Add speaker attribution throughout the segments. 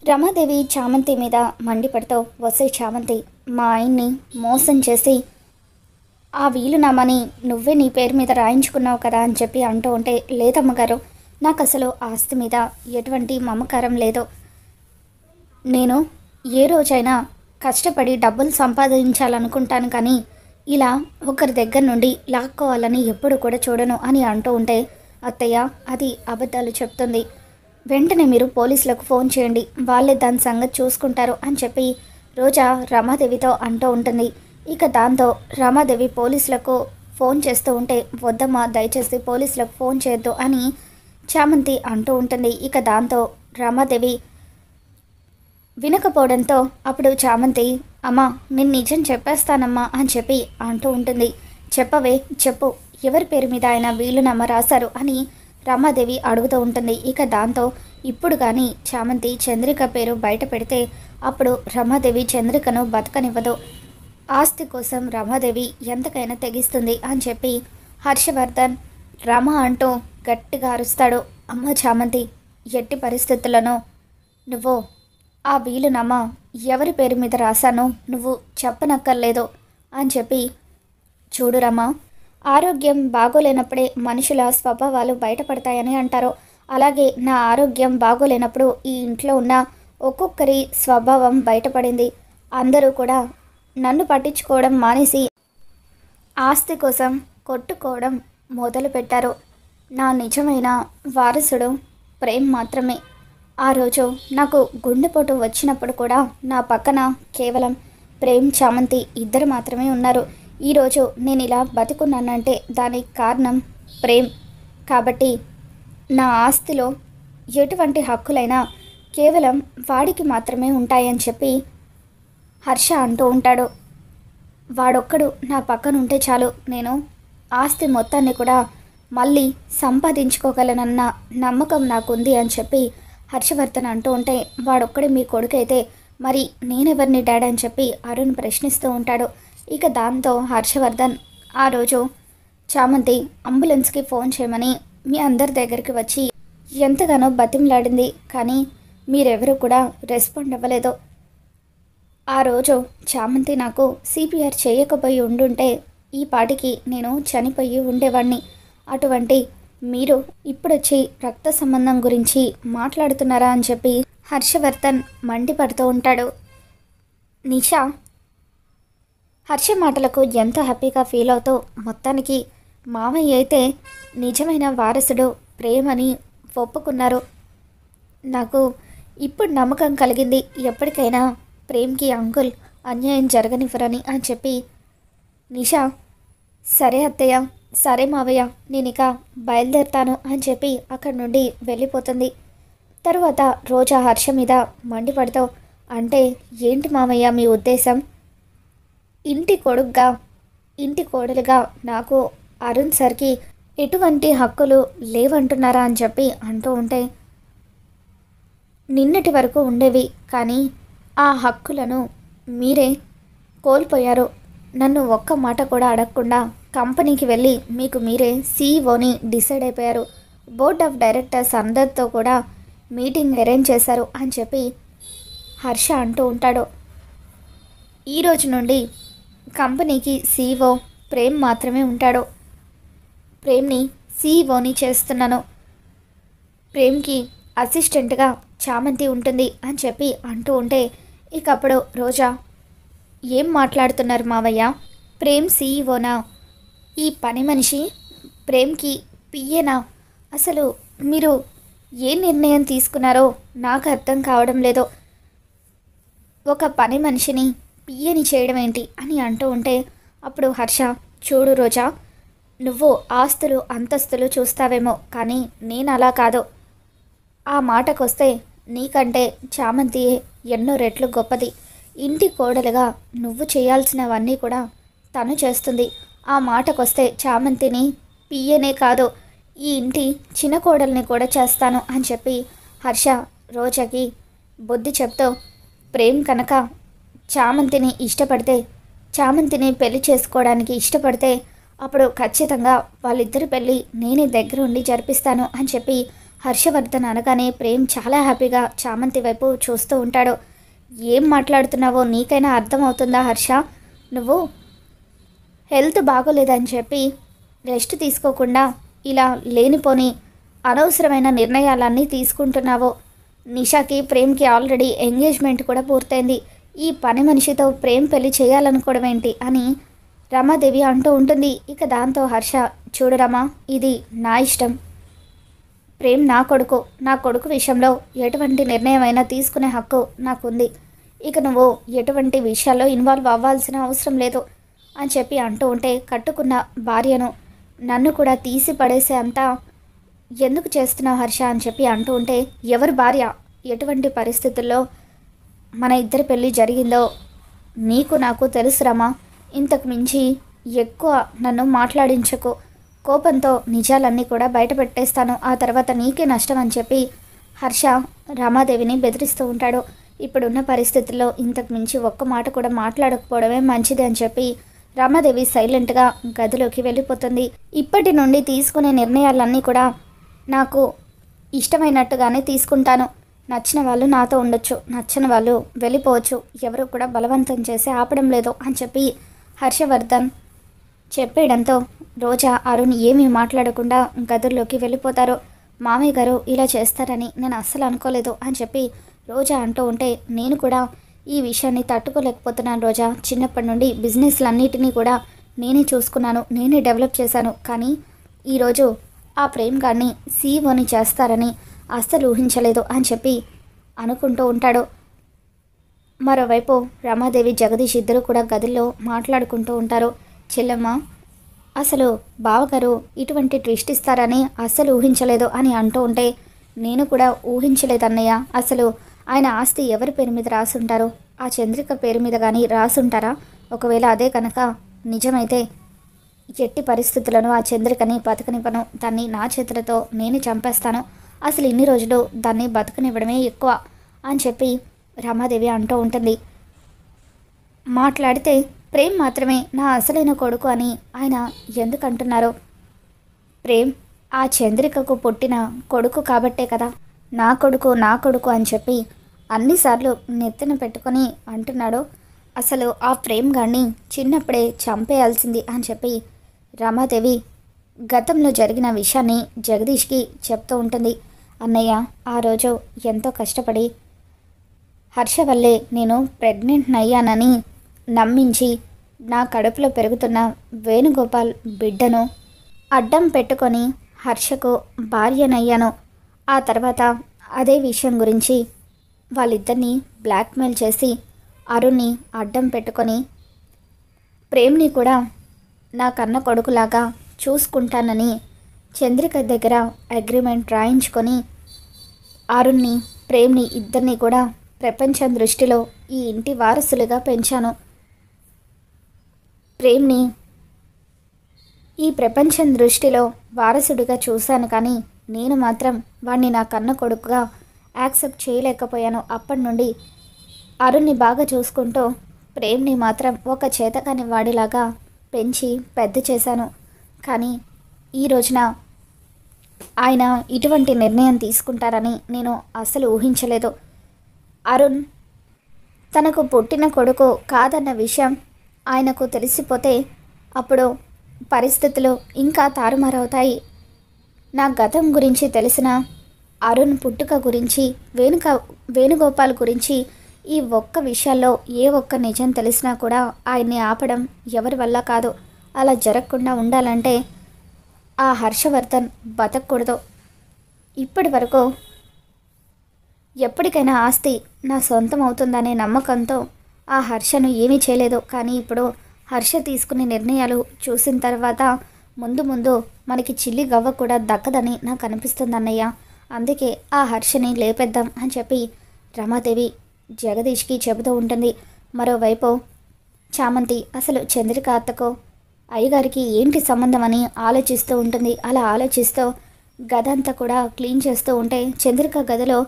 Speaker 1: రమాదేవి చామంతి మీద మండిపడుతూ, "వసే చామంతి, మా ఆయన్ని మోసం చేసి ఆ వీలునామాని నువ్వే నీ పేరు మీద రాయించుకున్నావు కదా" అని చెప్పి అంటూ ఉంటే, "లేదమ్మగారు, నాకు అసలు ఆస్తి మీద ఎటువంటి మమకారం లేదు. నేను ఏ రోజైనా కష్టపడి డబ్బులు సంపాదించాలనుకుంటాను, కానీ ఇలా ఒకరి దగ్గర నుండి లాక్కోవాలని ఎప్పుడు కూడా చూడను" అని అంటూ ఉంటే, "అత్తయ్య, అది అబద్ధాలు చెప్తుంది. వెంటనే మీరు పోలీసులకు ఫోన్ చేయండి, వాళ్ళే దాని సంగతి చూసుకుంటారు" అని చెప్పి రోజా రమాదేవితో అంటూ ఉంటుంది. ఇక దాంతో రమాదేవి పోలీసులకు ఫోన్ చేస్తూ ఉంటే, "వద్దమ్మా, దయచేసి పోలీసులకు ఫోన్ చేయొద్దు" అని చామంతి అంటూ ఉంటుంది. ఇక దాంతో రమాదేవి వినకపోవడంతో అప్పుడు చామంతి, "అమ్మా, నేను నిజం చెప్పేస్తానమ్మా" అని చెప్పి అంటూ ఉంటుంది. "చెప్పవే, చెప్పు, ఎవరి పేరు మీద ఆయన వీలునామా రాశారు" అని రమాదేవి అడుగుతూ ఉంటుంది. ఇక దాంతో ఇప్పుడు కానీ చామంతి చంద్రిక పేరు బయట పెడితే అప్పుడు రమాదేవి చంద్రికను బతకనివ్వదు. ఆస్తి కోసం రమాదేవి ఎంతకైనా తెగిస్తుంది అని చెప్పి హర్షవర్ధన్ రమ అంటూ గట్టిగా అరుస్తాడు. "అమ్మ చామంతి, ఎట్టి పరిస్థితులను నువ్వు ఆ వీలునామా ఎవరి పేరు మీద రాశానో నువ్వు చెప్పనక్కర్లేదు" అని చెప్పి, "చూడు రమా, ఆరోగ్యం బాగోలేనప్పుడే మనుషుల స్వభావాలు బయటపడతాయని అంటారు. అలాగే నా ఆరోగ్యం బాగోలేనప్పుడు ఈ ఇంట్లో ఉన్న ఒక్కొక్కరి స్వభావం బయటపడింది. అందరూ కూడా నన్ను పట్టించుకోవడం మానేసి ఆస్తి కోసం కొట్టుకోవడం మొదలుపెట్టారు. నా నిజమైన వారసుడు ప్రేమ్ మాత్రమే. ఆ రోజు నాకు గుండెపోటు వచ్చినప్పుడు కూడా నా పక్కన కేవలం ప్రేమ్, చామంతి ఇద్దరు మాత్రమే ఉన్నారు. ఈరోజు నేను ఇలా బతుకున్నానంటే దానికి కారణం ప్రేమ్. కాబట్టి నా ఆస్తిలో ఎటువంటి హక్కులైనా కేవలం వాడికి మాత్రమే ఉంటాయని చెప్పి హర్ష అంటూ ఉంటాడు. వాడొక్కడు నా పక్కన ఉంటే చాలు, నేను ఆస్తి మొత్తాన్ని కూడా మళ్ళీ సంపాదించుకోగలనన్న నమ్మకం నాకుంది" అని చెప్పి హర్షవర్ధన్ అంటూ ఉంటే, "వాడొక్కడే మీ కొడుకైతే మరి నేనెవరిని డాడీ" అని చెప్పి అరుణ్ ప్రశ్నిస్తూ ఉంటాడు. ఇక దాంతో హర్షవర్ధన్ ఆ రోజు చామంతి అంబులెన్స్కి ఫోన్ చేయమని మీ అందరి దగ్గరికి వచ్చి ఎంతగానో బతిమలాడింది, కానీ మీరెవరూ కూడా రెస్పాండ్ అవ్వలేదు. ఆ రోజు చామంతి నాకు సిపిఆర్ చేయకపోయి ఉండుంటే ఈ పాటికి నేను చనిపోయి ఉండేవాడిని. అటువంటి మీరు ఇప్పుడొచ్చి రక్త సంబంధం గురించి మాట్లాడుతున్నారా అని చెప్పి హర్షవర్ధన్ మండిపడుతూ ఉంటాడు. నిషా హర్ష మాటలకు ఎంతో హ్యాపీగా ఫీల్ అవుతూ, మొత్తానికి మామయ్య అయితే నిజమైన వారసుడు ప్రేమని ఒప్పుకున్నారు. నాకు ఇప్పుడు నమ్మకం కలిగింది, ఎప్పటికైనా ప్రేమ్కి అంకుల్ అన్యాయం జరగనివ్వరని అని చెప్పి నిషా, "సరే అత్తయ్య, సరే మావయ్య, నేను ఇక బయలుదేరుతాను" అని చెప్పి అక్కడి నుండి వెళ్ళిపోతుంది. తరువాత రోజా హర్ష మీద మండిపడుతూ, "అంటే ఏంటి మావయ్య మీ ఉద్దేశం? ఇంటి కొడుగ్గా, ఇంటి కోడలుగా నాకు అరుణ్ సార్కి ఎటువంటి హక్కులు లేవంటున్నారా" అని చెప్పి అంటూ ఉంటే, "నిన్నటి వరకు ఉండేవి, కానీ ఆ హక్కులను మీరే కోల్పోయారు. నన్ను ఒక్క మాట కూడా అడగకుండా కంపెనీకి వెళ్ళి మీకు మీరే సీఈఓని డిసైడ్ అయిపోయారు. బోర్డ్ ఆఫ్ డైరెక్టర్స్ అందరితో కూడా మీటింగ్ అరేంజ్ చేశారు" అని చెప్పి హర్ష అంటూ ఉంటాడు. "ఈరోజు నుండి కంపెనీకి సీఈఓ ప్రేమ్ మాత్రమే ఉంటాడు. ప్రేమ్ని సీఈఓని చేస్తున్నాను. ప్రేమ్కి అసిస్టెంట్గా చామంతి ఉంటుంది" అని చెప్పి అంటూ ఉంటే, ఇక అప్పుడు రోజా, "ఏం మాట్లాడుతున్నారు మావయ్య? ప్రేమ్ సీఈఓనా? ఈ పని మనిషి ప్రేమ్కి పిఏనా? అసలు మీరు ఏ నిర్ణయం తీసుకున్నారో నాకు అర్థం కావడం లేదు. ఒక పని మనిషిని పిఏని చేయడం ఏంటి" అని అంటూ ఉంటే అప్పుడు హర్ష, "చూడు రోజా, నువ్వు ఆస్తులు అంతస్తులు చూస్తావేమో, కానీ నేను అలా కాదు. ఆ మాటకొస్తే నీకంటే చామంతియే ఎన్నో రెట్లు గొప్పది. ఇంటి కోడలుగా నువ్వు చేయాల్సినవన్నీ కూడా తను చేస్తుంది. ఆ మాటకొస్తే చామంతిని పియ్యనే కాదు, ఈ ఇంటి చిన్న కోడల్ని కూడా చేస్తాను" అని చెప్పి హర్ష రోజాకి బుద్ధి చెప్తూ, "ప్రేమ్ కనుక చామంతిని ఇష్టపడితే, చామంతిని పెళ్లి చేసుకోవడానికి ఇష్టపడితే అప్పుడు ఖచ్చితంగా వాళ్ళిద్దరి పెళ్ళి నేనే దగ్గర ఉండి జరిపిస్తాను" అని చెప్పి హర్షవర్ధన్ అనగానే ప్రేమ్ చాలా హ్యాపీగా చామంతి వైపు చూస్తూ ఉంటాడు. ఏం మాట్లాడుతున్నావో నీకైనా అర్థమవుతుందా హర్ష? నువ్వు హెల్త్ బాగోలేదని చెప్పి రెస్ట్ తీసుకోకుండా ఇలా లేనిపోని అనవసరమైన నిర్ణయాలన్నీ తీసుకుంటున్నావో. నిషాకి ప్రేమ్కి ఆల్రెడీ ఎంగేజ్మెంట్ కూడా పూర్తయింది. ఈ పని మనిషితో ప్రేమ్ పెళ్లి చేయాలనుకోవడం ఏంటి అని రమాదేవి అంటూ ఉంటుంది. ఇక దాంతో హర్ష, చూడు రమా, ఇది నా ఇష్టం. ప్రేమ్ నా కొడుకు విషయంలో ఎటువంటి నిర్ణయం అయినా తీసుకునే హక్కు నాకుంది. ఇక నువ్వు ఎటువంటి విషయాల్లో ఇన్వాల్వ్ అవ్వాల్సిన అవసరం లేదు అని చెప్పి అంటూ ఉంటే, కట్టుకున్న భార్యను నన్ను కూడా తీసి పడేసే అంతా ఎందుకు చేస్తున్నావు హర్ష అని చెప్పి అంటూ ఉంటే, ఎవరి భార్య ఎటువంటి పరిస్థితుల్లో మన ఇద్దరి పెళ్ళి జరిగిందో నీకు నాకు తెలుసురమ్మా. ఇంతకు మించి ఎక్కువ నన్ను మాట్లాడించకు. కోపంతో నిజాలన్నీ కూడా బయట పెట్టేస్తాను. ఆ తర్వాత నీకే నష్టం అని చెప్పి హర్ష రమాదేవిని బెదిరిస్తూ ఉంటాడు. ఇప్పుడున్న పరిస్థితుల్లో ఇంతకు మించి ఒక్క మాట కూడా మాట్లాడకపోవడమే మంచిది అని చెప్పి రమాదేవి సైలెంట్గా గదిలోకి వెళ్ళిపోతుంది. ఇప్పటి నుండి తీసుకునే నిర్ణయాలన్నీ కూడా నాకు ఇష్టమైనట్టుగానే తీసుకుంటాను. నచ్చిన వాళ్ళు నాతో ఉండొచ్చు, నచ్చని వాళ్ళు వెళ్ళిపోవచ్చు. ఎవరు కూడా బలవంతం చేసి ఆపడం లేదు అని చెప్పి హర్షవర్ధన్ చెప్పేయడంతో రోజా, అరుణ్ ఏమీ మాట్లాడకుండా గదుల్లోకి వెళ్ళిపోతారు. మామయ్య గారు ఇలా చేస్తారని నేను అస్సలు అనుకోలేదు అని చెప్పి రోజా అంటూ ఉంటే, నేను కూడా ఈ విషయాన్ని తట్టుకోలేకపోతున్నాను రోజా. చిన్నప్పటి నుండి బిజినెస్లన్నిటినీ కూడా నేనే చూసుకున్నాను, నేనే డెవలప్ చేశాను. కానీ ఈరోజు ఆ ప్రేమ్ గారిని సీఈఓని చేస్తారని అస్సలు ఊహించలేదు అని చెప్పి అనుకుంటూ ఉంటాడు. మరోవైపు రమాదేవి, జగదీష్ ఇద్దరు కూడా గదిలో మాట్లాడుకుంటూ ఉంటారు. చెల్లెమ్మ, అసలు బావగారు ఇటువంటి ట్విస్ట్ ఇస్తారని అస్సలు ఊహించలేదు అని అంటూ ఉంటే, నేను కూడా ఊహించలేదన్నయ్య. అసలు ఆయన ఆస్తి ఎవరి పేరు మీద రాసుంటారు? ఆ చంద్రిక పేరు మీద కానీ రాసుంటారా? ఒకవేళ అదే కనుక నిజమైతే ఎట్టి పరిస్థితులను ఆ చంద్రికని బతకనివ్వను. దాన్ని నా చేతులతో నేను చంపేస్తాను. అసలు ఇన్ని రోజులు దాన్ని బతకనివ్వడమే ఎక్కువ అని చెప్పి రమాదేవి అంటూ ఉంటుంది. మాట్లాడితే ప్రేమ్ మాత్రమే నా అసలైన కొడుకు అని ఆయన ఎందుకు అంటున్నారు? ప్రేమ్ ఆ చంద్రికకు పుట్టిన కొడుకు కాబట్టే కదా నా కొడుకు అని చెప్పి అన్నిసార్లు నెత్తిన పెట్టుకొని అంటున్నాడు. అసలు ఆ ప్రేమ్ గాడిని చిన్నప్పుడే చంపేయాల్సింది అని చెప్పి రమాదేవి గతంలో జరిగిన విషయాన్ని జగదీష్కి చెప్తూ ఉంటుంది. అన్నయ్య, ఆ రోజు ఎంతో కష్టపడి హర్ష వల్లే నేను ప్రెగ్నెంట్ అయ్యానని నమ్మించి నా కడుపులో పెరుగుతున్న వేణుగోపాల్ బిడ్డను అడ్డం పెట్టుకొని హర్షకు భార్యనయ్యాను. ఆ తర్వాత అదే విషయం గురించి వాళ్ళిద్దరినీ బ్లాక్మెయిల్ చేసి అరుణ్ని అడ్డం పెట్టుకొని ప్రేమ్ని కూడా నా కన్న కొడుకులాగా చూసుకుంటానని చంద్రిక దగ్గర అగ్రిమెంట్ రాయించుకొని అరుణ్ని, ప్రేమ్ని ఇద్దరిని కూడా ప్రపంచం దృష్టిలో ఈ ఇంటి వారసులుగా పెంచాను. ప్రేమ్ని ఈ ప్రపంచం దృష్టిలో వారసుడిగా చూశాను, కానీ నేను మాత్రం వాణ్ణి నా కన్న కొడుకుగా యాక్సెప్ట్ చేయలేకపోయాను. అప్పటి నుండి అరుణ్ని బాగా చూసుకుంటూ ప్రేమ్ని మాత్రం ఒక చేతకాని వాడిలాగా పెంచి పెద్ద చేశాను. కానీ ఈ రోజున ఆయన ఇటువంటి నిర్ణయం తీసుకుంటారని నేను అస్సలు ఊహించలేదు. అరుణ్ తనకు పుట్టిన కొడుకు కాదన్న విషయం ఆయనకు తెలిసిపోతే అప్పుడు పరిస్థితులు ఇంకా తారుమారవుతాయి. నా గతం గురించి తెలిసిన అరుణ్ పుట్టుక గురించి, వేణుగోపాల్ గురించి ఈ ఒక్క విషయాల్లో ఏ ఒక్క నిజం తెలిసినా కూడా ఆయన్ని ఆపడం ఎవరి వల్ల కాదు. అలా జరగకుండా ఉండాలంటే ఆ హర్షవర్ధన్ బతకూడదు. ఇప్పటి వరకు ఎప్పటికైనా ఆస్తి నా సొంతం అవుతుందనే నమ్మకంతో ఆ హర్షను ఏమీ చేయలేదు. కానీ ఇప్పుడు హర్ష తీసుకునే నిర్ణయాలు చూసిన తర్వాత ముందు ముందు మనకి చిల్లి గవ్వ కూడా దక్కదని నాకు అనిపిస్తుంది అన్నయ్య. అందుకే ఆ హర్షని లేపేద్దాం అని చెప్పి రమాదేవి జగదీష్కి చెబుతూ ఉంటుంది. మరోవైపు చామంతి అసలు చంద్రిక అత్తకో అయ్యగారికి ఏంటి సంబంధం అని ఆలోచిస్తూ ఉంటుంది. అలా ఆలోచిస్తూ గదంతా కూడా క్లీన్ చేస్తూ ఉంటే చంద్రిక గదిలో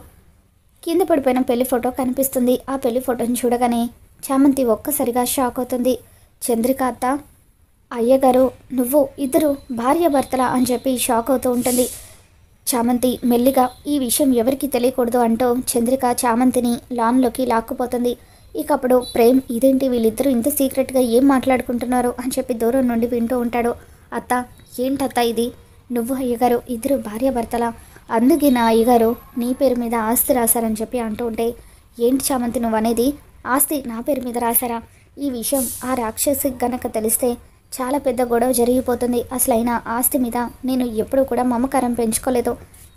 Speaker 1: కింద పడిపోయిన పెళ్లి ఫోటో కనిపిస్తుంది. ఆ పెళ్లి ఫోటోని చూడగానే చామంతి ఒక్కసారిగా షాక్ అవుతుంది. చంద్రిక అత్త, అయ్యగారు నువ్వు ఇద్దరు భార్యాభర్తల అని చెప్పి షాక్ అవుతూ ఉంటుంది. చామంతి మెల్లిగా ఈ విషయం ఎవరికి తెలియకూడదు అంటూ చంద్రిక చామంతిని లాన్లోకి లాక్కుపోతుంది. ఇక అప్పుడు ప్రేమ్ ఇదేంటి వీళ్ళిద్దరూ ఇంత సీక్రెట్గా ఏం మాట్లాడుకుంటున్నారు అని చెప్పి దూరం నుండి వింటూ ఉంటాడు. అత్త, ఏంటత్త ఇది? నువ్వు అయ్యగారు ఇద్దరు భార్యాభర్తల, అందుకే నా అయ్యగారు నీ పేరు మీద ఆస్తి రాశారని చెప్పి అంటూ ఉంటే, ఏంటి చామంతి నువ్వు అనేది? ఆస్తి నా పేరు మీద రాశారా? ఈ విషయం ఆ రాక్షసి గనక తెలిస్తే చాలా పెద్ద గొడవ జరిగిపోతుంది. అసలు ఆయన ఆస్తి మీద నేను ఎప్పుడూ కూడా మమకారం పెంచుకోలేదు.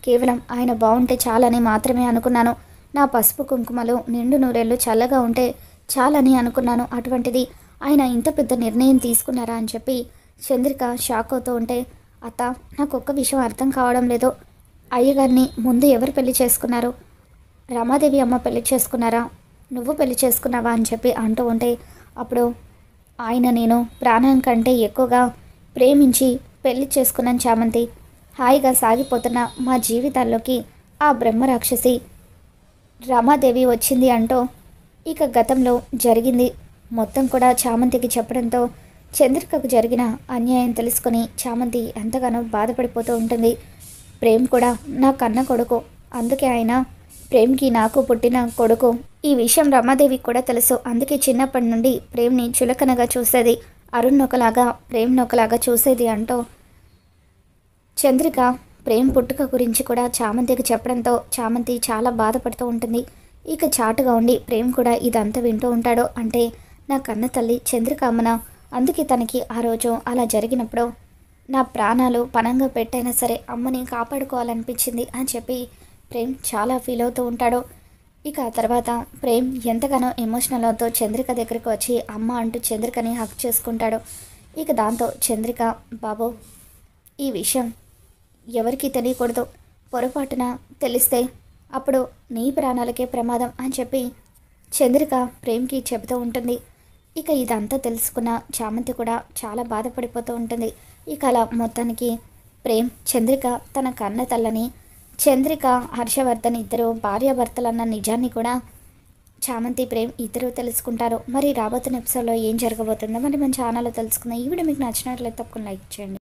Speaker 1: కేవలం ఆయన బాగుంటే చాలని మాత్రమే అనుకున్నాను. నా పసుపు కుంకుమలు నిండు నూరేళ్ళు చల్లగా ఉంటే చాలని అనుకున్నాను. అటువంటిది ఆయన ఇంత పెద్ద నిర్ణయం తీసుకున్నారా అని చెప్పి చంద్రిక షాక్ అవుతూ ఉంటే, అత్త, నాకు ఒక్క విషయం అర్థం కావడం లేదు. అయ్యగారిని ముందు ఎవరు పెళ్లి చేసుకున్నారు? రమాదేవి అమ్మ పెళ్లి చేసుకున్నారా? నువ్వు పెళ్లి చేసుకున్నావా అని చెప్పి అంటూ ఉంటే, అప్పుడు ఆయన నేను ప్రాణం కంటే ఎక్కువగా ప్రేమించి పెళ్లి చేసుకున్నాను చామంతి. హాయిగా సాగిపోతున్న మా జీవితాల్లోకి ఆ బ్రహ్మరాక్షసి రమాదేవి వచ్చింది అంటూ ఇక గతంలో జరిగింది మొత్తం కూడా చామంతికి చెప్పడంతో చంద్రికకు జరిగిన అన్యాయం తెలుసుకొని చామంతి ఎంతగానో బాధపడిపోతూ ఉంటుంది. ప్రేమ్ కూడా నా కన్న కొడుకు, అందుకే ఆయన ప్రేమ్కి నాకు పుట్టిన కొడుకు. ఈ విషయం రమాదేవికి కూడా తెలుసు. అందుకే చిన్నప్పటి నుండి ప్రేమ్ని చులకనగా చూసేది, అరుణ్ ఒకలాగా ప్రేమ్ ఒకలాగా చూసేది అంటూ చంద్రిక ప్రేమ్ పుట్టుక గురించి కూడా చామంతికి చెప్పడంతో చామంతి చాలా బాధపడుతూ ఉంటుంది. ఇక చాటుగా ఉండి ప్రేమ్ కూడా ఇదంతా వింటూ ఉంటాడు. అంటే నా కన్న తల్లి చంద్రిక అమ్మన, అందుకే తనకి ఆ రోజు అలా జరిగినప్పుడు నా ప్రాణాలు పణంగా పెట్టైనా సరే అమ్మని కాపాడుకోవాలనిపించింది అని చెప్పి ప్రేమ్ చాలా ఫీల్ అవుతూ ఉంటాడు. ఇక ఆ తర్వాత ప్రేమ్ ఎంతగానో ఎమోషనల్ అవుతూ చంద్రిక దగ్గరికి వచ్చి అమ్మ అంటూ చంద్రికని హక్ చేసుకుంటాడు. ఇక దాంతో చంద్రిక, బాబు ఈ విషయం ఎవరికీ తెలియకూడదు, పొరపాటున తెలిస్తే అప్పుడు నీ ప్రాణాలకే ప్రమాదం అని చెప్పి చంద్రిక ప్రేమ్కి చెబుతూ ఉంటుంది. ఇక ఇదంతా తెలుసుకున్న చామంతి కూడా చాలా బాధపడిపోతూ ఉంటుంది. ఇక అలా మొత్తానికి ప్రేమ్ చంద్రిక తన కన్న తల్లని, చంద్రిక హర్షవర్ధన్ ఇద్దరు భార్యాభర్తలన్న నిజాన్ని కూడా చామంతి ప్రేమ్ ఇద్దరు తెలుసుకుంటారు. మరి రాబోతున్న ఎపిసోడ్లో ఏం జరగబోతుందో మరి మన ఛానల్లో తెలుసుకుందాం. ఈ వీడియో మీకు నచ్చినట్లయితే తప్పకుండా లైక్ చేయండి.